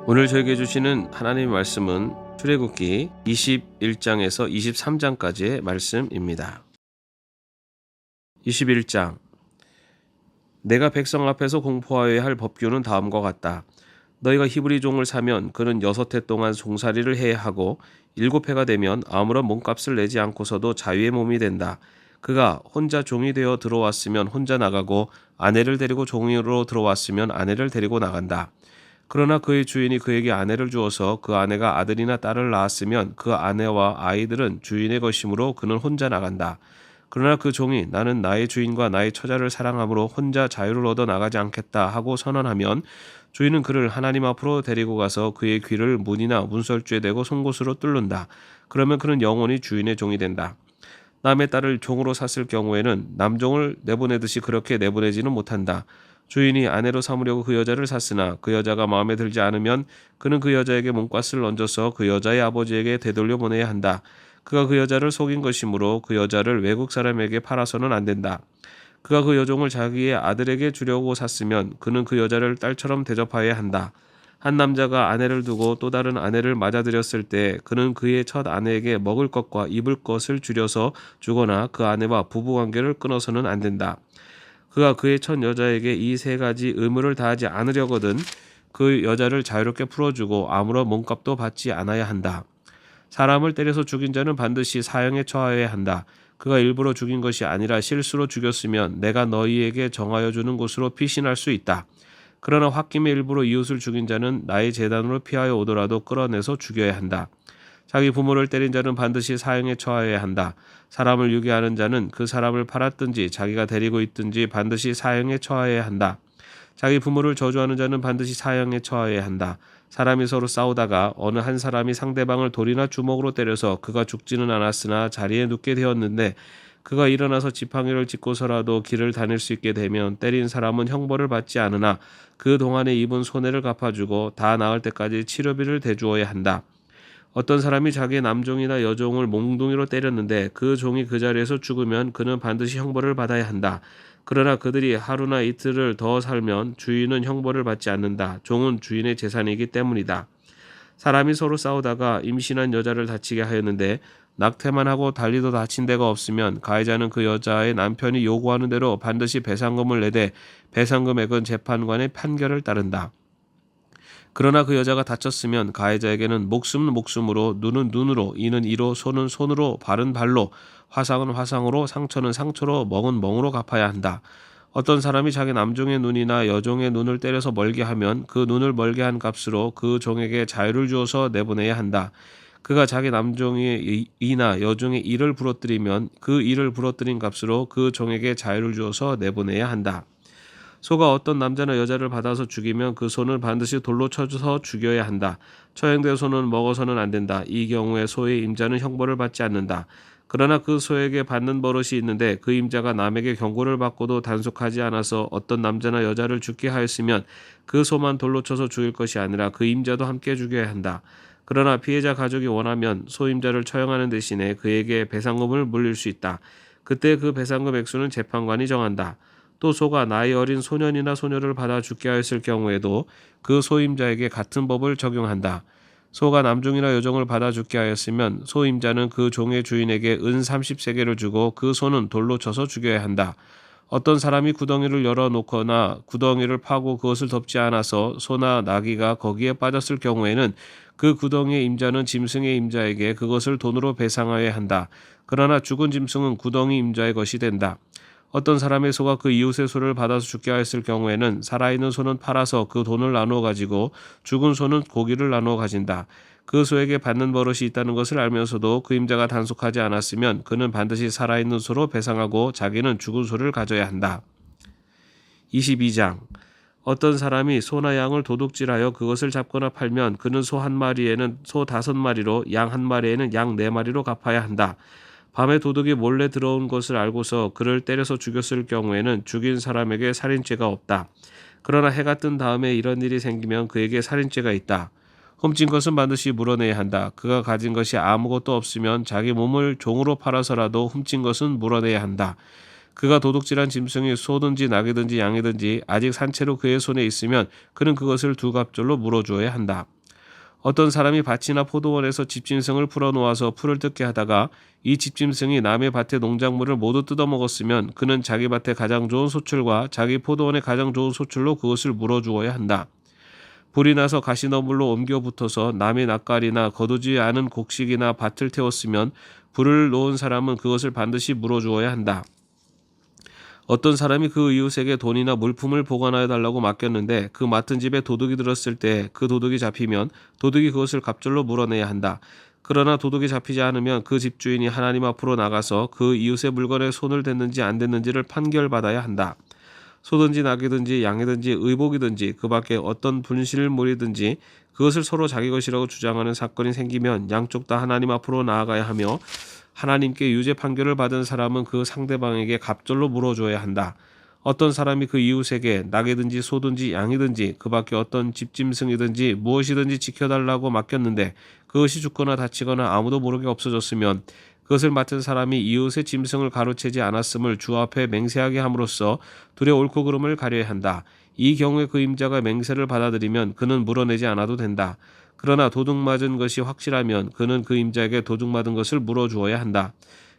오늘 저에게 주시는 하나님의 말씀은 출애굽기 21장에서 23장까지의 말씀입니다. 21장. 내가 백성 앞에서 공포하여야 할 법규는 다음과 같다. 너희가 히브리 종을 사면 그는 6해 동안 종살이를 해야 하고 7해가 되면 아무런 몸값을 내지 않고서도 자유의 몸이 된다. 그가 혼자 종이 되어 들어왔으면 혼자 나가고 아내를 데리고 종으로 들어왔으면 아내를 데리고 나간다. 그러나 그의 주인이 그에게 아내를 주어서 그 아내가 아들이나 딸을 낳았으면 그 아내와 아이들은 주인의 것이므로 그는 혼자 나간다. 그러나 그 종이 나는 나의 주인과 나의 처자를 사랑함으로 혼자 자유를 얻어 나가지 않겠다 하고 선언하면 주인은 그를 하나님 앞으로 데리고 가서 그의 귀를 문이나 문설주에 대고 송곳으로 뚫는다. 그러면 그는 영원히 주인의 종이 된다. 남의 딸을 종으로 샀을 경우에는 남종을 내보내듯이 그렇게 내보내지는 못한다. 주인이 아내로 삼으려고 그 여자를 샀으나 그 여자가 마음에 들지 않으면 그는 그 여자에게 몸값을 얹어서 그 여자의 아버지에게 되돌려 보내야 한다. 그가 그 여자를 속인 것이므로 그 여자를 외국 사람에게 팔아서는 안 된다. 그가 그 여종을 자기의 아들에게 주려고 샀으면 그는 그 여자를 딸처럼 대접하여야 한다. 한 남자가 아내를 두고 또 다른 아내를 맞아들였을 때 그는 그의 첫 아내에게 먹을 것과 입을 것을 줄여서 주거나 그 아내와 부부관계를 끊어서는 안 된다. 그가 그의 첫 여자에게 이 3가지 의무를 다하지 않으려거든 그 여자를 자유롭게 풀어주고 아무런 몸값도 받지 않아야 한다. 사람을 때려서 죽인 자는 반드시 사형에 처하여야 한다. 그가 일부러 죽인 것이 아니라 실수로 죽였으면 내가 너희에게 정하여 주는 곳으로 피신할 수 있다. 그러나 홧김에 일부러 이웃을 죽인 자는 나의 재단으로 피하여 오더라도 끌어내서 죽여야 한다. 자기 부모를 때린 자는 반드시 사형에 처하여야 한다. 사람을 유괴하는 자는 그 사람을 팔았든지 자기가 데리고 있든지 반드시 사형에 처하여야 한다. 자기 부모를 저주하는 자는 반드시 사형에 처하여야 한다. 사람이 서로 싸우다가 어느 한 사람이 상대방을 돌이나 주먹으로 때려서 그가 죽지는 않았으나 자리에 눕게 되었는데 그가 일어나서 지팡이를 짚고서라도 길을 다닐 수 있게 되면 때린 사람은 형벌을 받지 않으나 그 동안에 입은 손해를 갚아주고 다 나을 때까지 치료비를 대주어야 한다. 어떤 사람이 자기의 남종이나 여종을 몽둥이로 때렸는데 그 종이 그 자리에서 죽으면 그는 반드시 형벌을 받아야 한다. 그러나 그들이 하루나 이틀을 더 살면 주인은 형벌을 받지 않는다. 종은 주인의 재산이기 때문이다. 사람이 서로 싸우다가 임신한 여자를 다치게 하였는데 낙태만 하고 달리도 다친 데가 없으면 가해자는 그 여자의 남편이 요구하는 대로 반드시 배상금을 내되 배상금액은 재판관의 판결을 따른다. 그러나 그 여자가 다쳤으면 가해자에게는 목숨은 목숨으로, 눈은 눈으로, 이는 이로, 손은 손으로, 발은 발로, 화상은 화상으로, 상처는 상처로, 멍은 멍으로 갚아야 한다. 어떤 사람이 자기 남종의 눈이나 여종의 눈을 때려서 멀게 하면 그 눈을 멀게 한 값으로 그 종에게 자유를 주어서 내보내야 한다. 그가 자기 남종의 이나 여종의 이를 부러뜨리면 그 이를 부러뜨린 값으로 그 종에게 자유를 주어서 내보내야 한다. 소가 어떤 남자나 여자를 받아서 죽이면 그 소는 반드시 돌로 쳐서 죽여야 한다. 처형된 소는 먹어서는 안 된다. 이 경우에 소의 임자는 형벌을 받지 않는다. 그러나 그 소에게 받는 버릇이 있는데 그 임자가 남에게 경고를 받고도 단속하지 않아서 어떤 남자나 여자를 죽게 하였으면 그 소만 돌로 쳐서 죽일 것이 아니라 그 임자도 함께 죽여야 한다. 그러나 피해자 가족이 원하면 소임자를 처형하는 대신에 그에게 배상금을 물릴 수 있다. 그때 그 배상금 액수는 재판관이 정한다. 또 소가 나이 어린 소년이나 소녀를 받아 죽게 하였을 경우에도 그 소임자에게 같은 법을 적용한다. 소가 남종이나 여종을 받아 죽게 하였으면 소임자는 그 종의 주인에게 은 30세겔을 주고 그 소는 돌로 쳐서 죽여야 한다. 어떤 사람이 구덩이를 열어놓거나 구덩이를 파고 그것을 덮지 않아서 소나 나귀가 거기에 빠졌을 경우에는 그 구덩이의 임자는 짐승의 임자에게 그것을 돈으로 배상하여야 한다. 그러나 죽은 짐승은 구덩이 임자의 것이 된다. 어떤 사람의 소가 그 이웃의 소를 받아서 죽게 하였을 경우에는 살아있는 소는 팔아서 그 돈을 나누어 가지고 죽은 소는 고기를 나누어 가진다. 그 소에게 받는 버릇이 있다는 것을 알면서도 그 임자가 단속하지 않았으면 그는 반드시 살아있는 소로 배상하고 자기는 죽은 소를 가져야 한다. 22장. 어떤 사람이 소나 양을 도둑질하여 그것을 잡거나 팔면 그는 소 1마리에는 소 5마리로 양 1마리에는 양 4마리로 갚아야 한다. 밤에 도둑이 몰래 들어온 것을 알고서 그를 때려서 죽였을 경우에는 죽인 사람에게 살인죄가 없다. 그러나 해가 뜬 다음에 이런 일이 생기면 그에게 살인죄가 있다. 훔친 것은 반드시 물어내야 한다. 그가 가진 것이 아무것도 없으면 자기 몸을 종으로 팔아서라도 훔친 것은 물어내야 한다. 그가 도둑질한 짐승이 소든지 낙이든지 양이든지 아직 산채로 그의 손에 있으면 그는 그것을 2갑절로 물어주어야 한다. 어떤 사람이 밭이나 포도원에서 집짐승을 풀어놓아서 풀을 뜯게 하다가 이 집짐승이 남의 밭의 농작물을 모두 뜯어먹었으면 그는 자기 밭에 가장 좋은 소출과 자기 포도원에 가장 좋은 소출로 그것을 물어주어야 한다. 불이 나서 가시너물로 옮겨 붙어서 남의 낯갈이나 거두지 않은 곡식이나 밭을 태웠으면 불을 놓은 사람은 그것을 반드시 물어주어야 한다. 어떤 사람이 그 이웃에게 돈이나 물품을 보관하여 달라고 맡겼는데 그 맡은 집에 도둑이 들었을 때 그 도둑이 잡히면 도둑이 그것을 갑절로 물어내야 한다. 그러나 도둑이 잡히지 않으면 그 집주인이 하나님 앞으로 나가서 그 이웃의 물건에 손을 댔는지 안 댔는지를 판결받아야 한다. 소든지 낙이든지 양이든지 의복이든지 그 밖에 어떤 분실물이든지 그것을 서로 자기 것이라고 주장하는 사건이 생기면 양쪽 다 하나님 앞으로 나아가야 하며 하나님께 유죄 판결을 받은 사람은 그 상대방에게 갑절로 물어줘야 한다. 어떤 사람이 그 이웃에게 낙이든지 소든지 양이든지 그 밖에 어떤 집짐승이든지 무엇이든지 지켜달라고 맡겼는데 그것이 죽거나 다치거나 아무도 모르게 없어졌으면 그것을 맡은 사람이 이웃의 짐승을 가로채지 않았음을 주 앞에 맹세하게 함으로써 둘의 옳고 그름을 가려야 한다. 이 경우에 그 임자가 맹세를 받아들이면 그는 물어내지 않아도 된다. 그러나 도둑 맞은 것이 확실하면 그는 그 임자에게 도둑 맞은 것을 물어주어야 한다.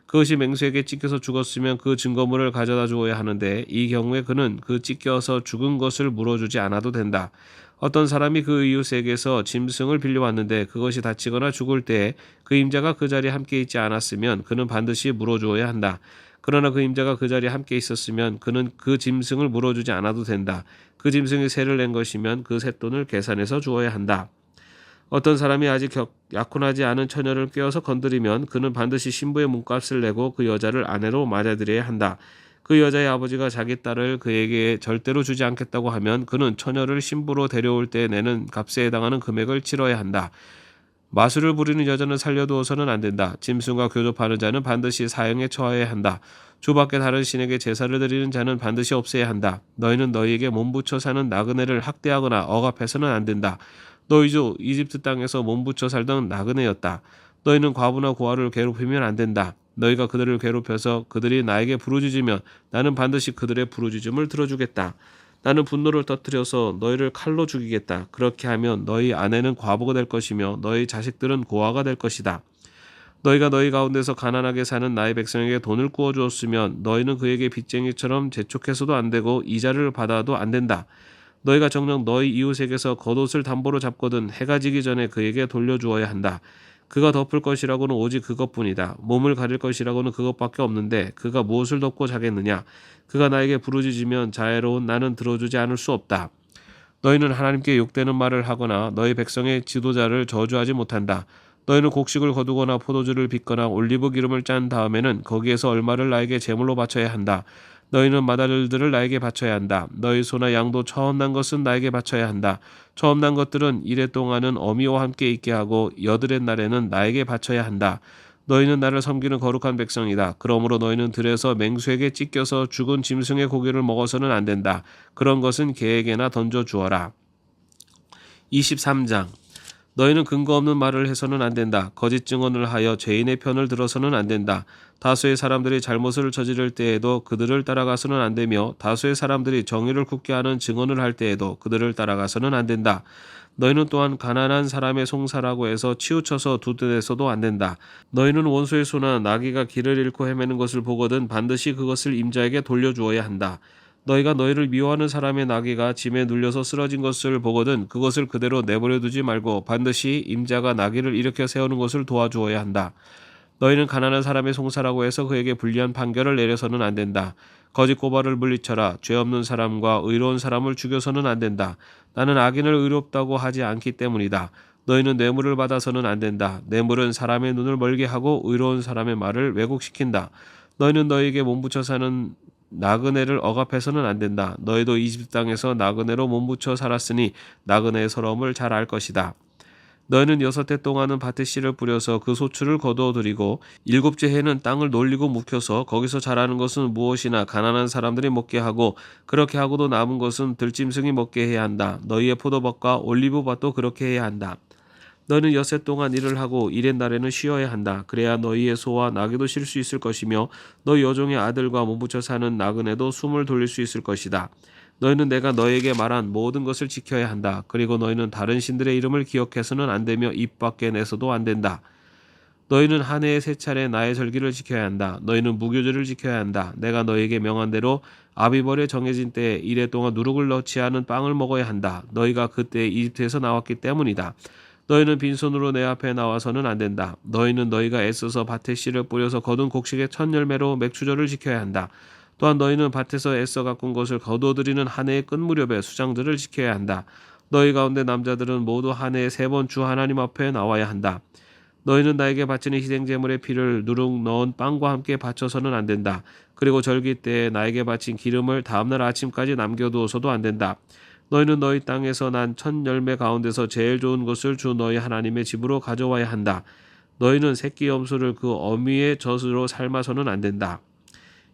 그것이 맹수에게 찢겨서 죽었으면 그 증거물을 가져다 주어야 하는데 이 경우에 그는 그 찢겨서 죽은 것을 물어주지 않아도 된다. 어떤 사람이 그 이웃에게서 짐승을 빌려왔는데 그것이 다치거나 죽을 때에 그 임자가 그 자리에 함께 있지 않았으면 그는 반드시 물어주어야 한다. 그러나 그 임자가 그 자리에 함께 있었으면 그는 그 짐승을 물어주지 않아도 된다. 그 짐승이 세를 낸 것이면 그 쇳돈을 계산해서 주어야 한다. 어떤 사람이 아직 약혼하지 않은 처녀를 꿰어서 건드리면 그는 반드시 신부의 몸값을 내고 그 여자를 아내로 맞아들여야 한다. 그 여자의 아버지가 자기 딸을 그에게 절대로 주지 않겠다고 하면 그는 처녀를 신부로 데려올 때 내는 값에 해당하는 금액을 치러야 한다. 마술을 부리는 여자는 살려두어서는 안 된다. 짐승과 교접하는 자는 반드시 사형에 처해야 한다. 주 밖에 다른 신에게 제사를 드리는 자는 반드시 없애야 한다. 너희는 너희에게 몸붙여 사는 나그네를 학대하거나 억압해서는 안 된다. 너희도 이집트 땅에서 몸붙여 살던 나그네였다. 너희는 과부나 고아를 괴롭히면 안 된다. 너희가 그들을 괴롭혀서 그들이 나에게 부르짖으면 나는 반드시 그들의 부르짖음을 들어주겠다. 나는 분노를 터뜨려서 너희를 칼로 죽이겠다. 그렇게 하면 너희 아내는 과부가 될 것이며 너희 자식들은 고아가 될 것이다. 너희가 너희 가운데서 가난하게 사는 나의 백성에게 돈을 구워 주었으면 너희는 그에게 빚쟁이처럼 재촉해서도 안 되고 이자를 받아도 안 된다. 너희가 정녕 너희 이웃에게서 겉옷을 담보로 잡거든 해가 지기 전에 그에게 돌려주어야 한다. 그가 덮을 것이라고는 오직 그것뿐이다. 몸을 가릴 것이라고는 그것밖에 없는데 그가 무엇을 덮고 자겠느냐. 그가 나에게 부르짖으면 자애로운 나는 들어주지 않을 수 없다. 너희는 하나님께 욕되는 말을 하거나 너희 백성의 지도자를 저주하지 못한다. 너희는 곡식을 거두거나 포도주를 빚거나 올리브 기름을 짠 다음에는 거기에서 얼마를 나에게 제물로 바쳐야 한다. 너희는 마다들을 나에게 바쳐야 한다. 너희 소나 양도 처음 난 것은 나에게 바쳐야 한다. 처음 난 것들은 이래 동안은 어미와 함께 있게 하고 여드렛 날에는 나에게 바쳐야 한다. 너희는 나를 섬기는 거룩한 백성이다. 그러므로 너희는 들에서 맹수에게 찢겨서 죽은 짐승의 고기를 먹어서는 안 된다. 그런 것은 개에게나 던져 주어라. 23장 너희는 근거 없는 말을 해서는 안 된다. 거짓 증언을 하여 죄인의 편을 들어서는 안 된다. 다수의 사람들이 잘못을 저지를 때에도 그들을 따라가서는 안 되며 다수의 사람들이 정의를 굳게 하는 증언을 할 때에도 그들을 따라가서는 안 된다. 너희는 또한 가난한 사람의 송사라고 해서 치우쳐서 두드려서도 안 된다. 너희는 원수의 소나 나귀가 길을 잃고 헤매는 것을 보거든 반드시 그것을 임자에게 돌려주어야 한다. 너희가 너희를 미워하는 사람의 나귀가 짐에 눌려서 쓰러진 것을 보거든 그것을 그대로 내버려 두지 말고 반드시 임자가 나귀를 일으켜 세우는 것을 도와주어야 한다. 너희는 가난한 사람의 송사라고 해서 그에게 불리한 판결을 내려서는 안 된다. 거짓 고발을 물리쳐라. 죄 없는 사람과 의로운 사람을 죽여서는 안 된다. 나는 악인을 의롭다고 하지 않기 때문이다. 너희는 뇌물을 받아서는 안 된다. 뇌물은 사람의 눈을 멀게 하고 의로운 사람의 말을 왜곡시킨다. 너희는 너희에게 몸붙여 사는 나그네를 억압해서는 안 된다. 너희도 이집트 땅에서 나그네로 몸붙여 살았으니 나그네의 서러움을 잘 알 것이다. 너희는 6해 동안은 밭에 씨를 뿌려서 그 소출을 거두어 들이고 7째 해는 땅을 놀리고 묵혀서 거기서 자라는 것은 무엇이나 가난한 사람들이 먹게 하고 그렇게 하고도 남은 것은 들짐승이 먹게 해야 한다. 너희의 포도밭과 올리브밭도 그렇게 해야 한다. 너는 6해 동안 일을 하고 일의 날에는 쉬어야 한다. 그래야 너희의 소와 나귀도 쉴 수 있을 것이며 너희 여종의 아들과 몸붙여 사는 나그네도 숨을 돌릴 수 있을 것이다. 너희는 내가 너희에게 말한 모든 것을 지켜야 한다. 그리고 너희는 다른 신들의 이름을 기억해서는 안 되며 입 밖에 내서도 안 된다. 너희는 한 해에 3차례 나의 절기를 지켜야 한다. 너희는 무교절을 지켜야 한다. 내가 너희에게 명한 대로 아비벌에 정해진 때에 이래 동안 누룩을 넣지 않은 빵을 먹어야 한다. 너희가 그때 이집트에서 나왔기 때문이다. 너희는 빈손으로 내 앞에 나와서는 안 된다. 너희는 너희가 애써서 밭에 씨를 뿌려서 거둔 곡식의 첫 열매로 맥주절을 지켜야 한다. 또한 너희는 밭에서 애써 가꾼 것을 거두어들이는 한 해의 끝 무렵에 수장들을 지켜야 한다. 너희 가운데 남자들은 모두 한 해에 3번 주 하나님 앞에 나와야 한다. 너희는 나에게 바치는 희생제물의 피를 누룩 넣은 빵과 함께 바쳐서는 안 된다. 그리고 절기 때에 나에게 바친 기름을 다음날 아침까지 남겨두어서도 안 된다. 너희는 너희 땅에서 난 첫 열매 가운데서 제일 좋은 것을 주 너희 하나님의 집으로 가져와야 한다. 너희는 새끼 염소를 그 어미의 젖으로 삶아서는 안 된다.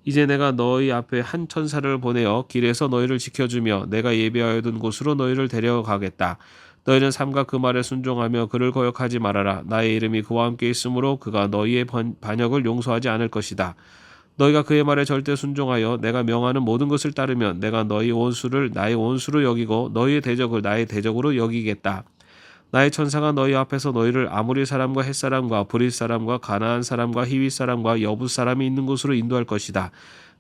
이제 내가 너희 앞에 한 천사를 보내어 길에서 너희를 지켜주며 내가 예비하여 둔 곳으로 너희를 데려가겠다. 너희는 삼가 그 말에 순종하며 그를 거역하지 말아라. 나의 이름이 그와 함께 있으므로 그가 너희의 반역을 용서하지 않을 것이다. 너희가 그의 말에 절대 순종하여 내가 명하는 모든 것을 따르면 내가 너희 원수를 나의 원수로 여기고 너희의 대적을 나의 대적으로 여기겠다. 나의 천사가 너희 앞에서 너희를 아모리 사람과 헷 사람과 브릿 사람과 가나안 사람과 히윗 사람과 여붓 사람이 있는 곳으로 인도할 것이다.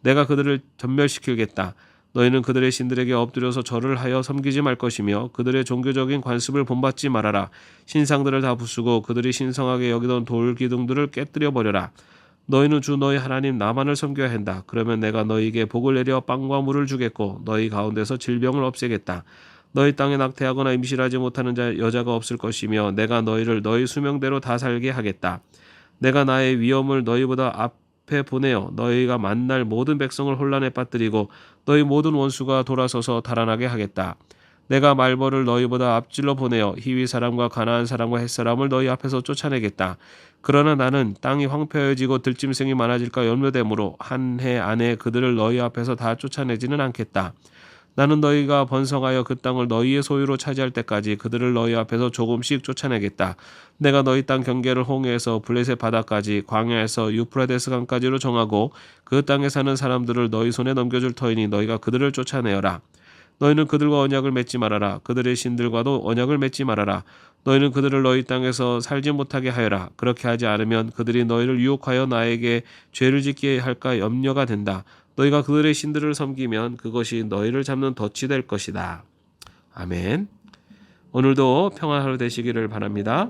내가 그들을 전멸시키겠다. 너희는 그들의 신들에게 엎드려서 절을 하여 섬기지 말 것이며 그들의 종교적인 관습을 본받지 말아라. 신상들을 다 부수고 그들이 신성하게 여기던 돌 기둥들을 깨뜨려 버려라. 너희는 주 너희 하나님 나만을 섬겨야 한다. 그러면 내가 너희에게 복을 내려 빵과 물을 주겠고 너희 가운데서 질병을 없애겠다. 너희 땅에 낙태하거나 임신하지 못하는 여자가 없을 것이며 내가 너희를 너희 수명대로 다 살게 하겠다. 내가 나의 위엄을 너희보다 앞에 보내어 너희가 만날 모든 백성을 혼란에 빠뜨리고 너희 모든 원수가 돌아서서 달아나게 하겠다. 내가 말벌을 너희보다 앞질러 보내어 히위 사람과 가나안 사람과 헷 사람을 너희 앞에서 쫓아내겠다. 그러나 나는 땅이 황폐해지고 들짐승이 많아질까 염려되므로 한 해 안에 그들을 너희 앞에서 다 쫓아내지는 않겠다. 나는 너희가 번성하여 그 땅을 너희의 소유로 차지할 때까지 그들을 너희 앞에서 조금씩 쫓아내겠다. 내가 너희 땅 경계를 홍해에서 블레셋 바다까지 광야에서 유프라데스 강까지로 정하고 그 땅에 사는 사람들을 너희 손에 넘겨줄 터이니 너희가 그들을 쫓아내어라. 너희는 그들과 언약을 맺지 말아라. 그들의 신들과도 언약을 맺지 말아라. 너희는 그들을 너희 땅에서 살지 못하게 하여라. 그렇게 하지 않으면 그들이 너희를 유혹하여 나에게 죄를 짓게 할까 염려가 된다. 너희가 그들의 신들을 섬기면 그것이 너희를 잡는 덫이 될 것이다. 아멘. 오늘도 평안한 하루 되시기를 바랍니다.